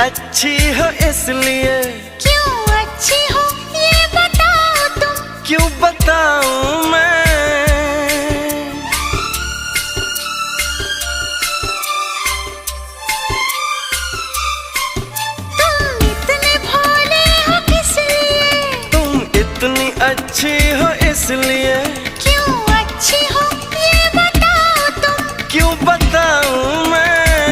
अच्छी हो इसलिए। क्यों अच्छी हो ये बताओ तुम। क्यों बताऊं मैं? तुम इतने भोले हो किस लिए? तुम इतनी अच्छी हो इसलिए।